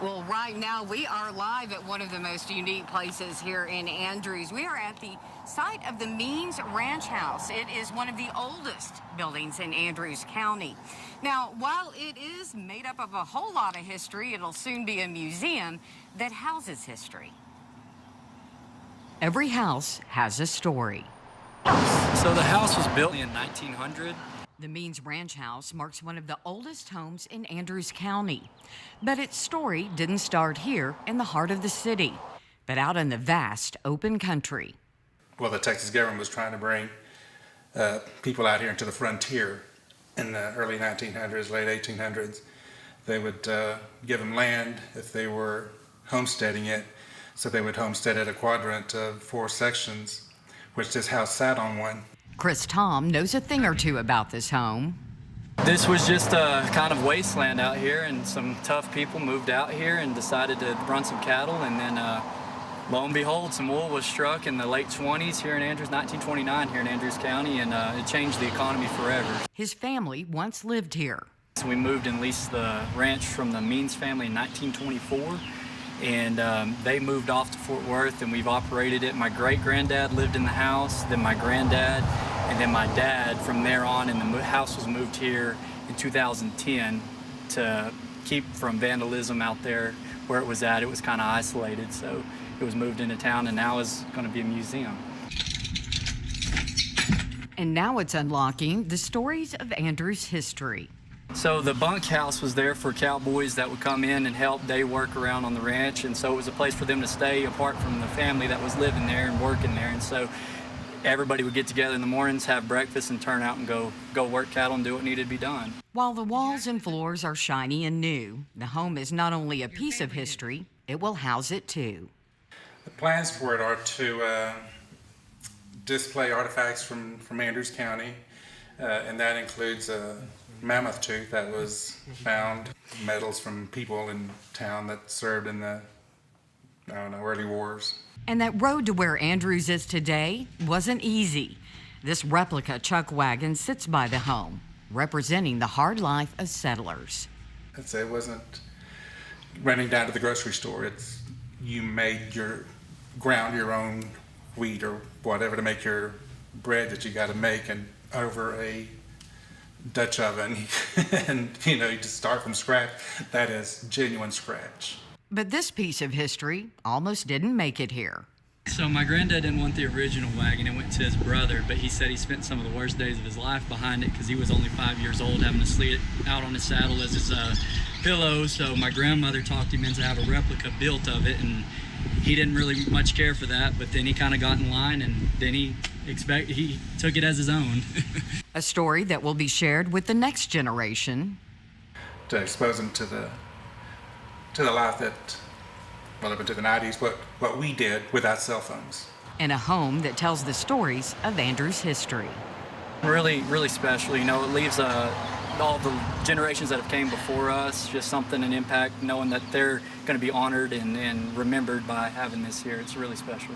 Well, right now we are live at one of the most unique places here in Andrews. We are at the site of the Means Ranch House. It is one of the oldest buildings in Andrews County. Now, while it is made up of a whole lot of history, it'll soon be a museum that houses history. Every house has a story. So the house was built in 1900. The Means Ranch House marks one of the oldest homes in Andrews County. But its story didn't start here in the heart of the city, but out in the vast open country. Well, the Texas government was trying to bring people out here into the frontier in the early 1900s, late 1800s. They would give them land if they were homesteading it. So they would homestead at a quadrant of 4 sections, which this house sat on one. Chris Tom knows a thing or two about this home. This was just a kind of wasteland out here, and some tough people moved out here and decided to run some cattle, and then lo and behold, some oil was struck in the late 20s here in Andrews, 1929 here in Andrews County, and it changed the economy forever. His family once lived here. So we moved and leased the ranch from the Means family in 1924. And they moved off to Fort Worth, and we've operated it. My great-granddad lived in the house, then my granddad, and then my dad from there on, and the house was moved here in 2010 to keep from vandalism out there where it was at. It was kind of isolated, so it was moved into town, and now is going to be a museum. And now it's unlocking the stories of Andrews' history. So the bunkhouse was there for cowboys that would come in and help day work around on the ranch, and so it was a place for them to stay apart from the family that was living there and working there. And so everybody would get together in the mornings, have breakfast, and turn out and go work cattle and do what needed to be done. While the walls and floors are shiny and new, the home is not only a piece of history, it will house it too. The plans for it are to display artifacts from Andrews County, and that includes a mammoth tooth that was found, medals from people in town that served in the, early wars. And that road to where Andrews is today wasn't easy. This replica chuck wagon sits by the home, representing the hard life of settlers. It wasn't running down to the grocery store. It's you ground your own wheat or whatever to make your bread that you got to make, and over a Dutch oven, and you just start from scratch. That is genuine scratch. But this piece of history almost didn't make it here. So my granddad didn't want the original wagon. It went to his brother, but he said he spent some of the worst days of his life behind it because he was only 5 years old, having to sleep out on his saddle as his pillow. So my grandmother talked him into having a replica built of it, and he didn't really much care for that. But then he kind of got in line, and then he took it as his own. A story that will be shared with the next generation. To expose them to the life that, up into the 90s, what we did without cell phones. And a home that tells the stories of Andrews' history. Really, really special. It leaves all the generations that have came before us just something, an impact, knowing that they're going to be honored and remembered by having this here. It's really special.